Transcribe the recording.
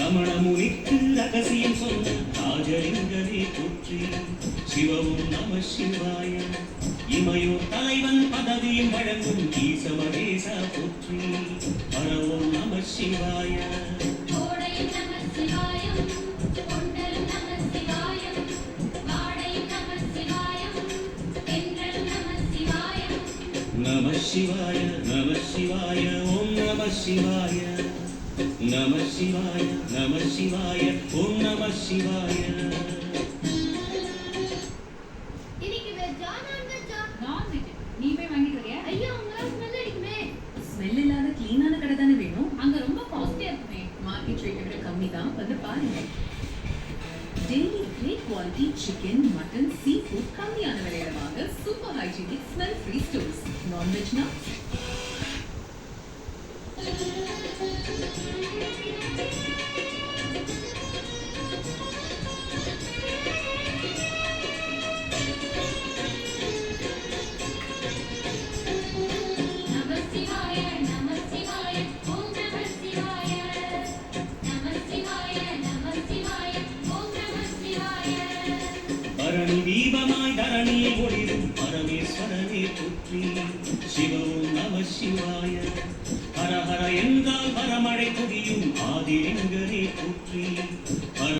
ரமண முனிக்கு ரகசியம் சொன்ன ராஜலிங்கனே போற்றி. சிவவும் நம சிவாய. இமையோர் தலைவன் பதவியும் வழங்கும் ஈசமரேசா போற்றி. பரவும் நம சிவாய. நம சிவாய நம சிவாய ஓம் நம சிவாய. நம சிவாய நம சிவாய ஓம் நம சிவாய. இன்னைக்கு வெஜ்ஜா நான்வெஜ்ஜா? நான்வெஜ். நீ போய் வாங்கிட்டு வரியா? ஐயோ உங்களால ஸ்மெல் அடிக்குமே. ஸ்மெல் இல்லாத க்ளீனான கடை தானே வேணும். அங்க ரொம்ப காஸ்ட்லியா இருக்குமே. மார்க்கெட் ரேட்டை விட கம்மி தான். வந்து பாருங்க. Daily great quality chicken mutton sea food கம்மியான விலையில வாங்க super hygienic smell free stores. நான்வெஜ்னா பரணி தீபமாய் தரணியில் ஒளிரும் பரமேஸ்வரனே போற்றி. சிவவும் நம சிவாய. ஹர ஹர என்றால் பரமழை பொழியும் ஆதிலிங்கனே போற்றி.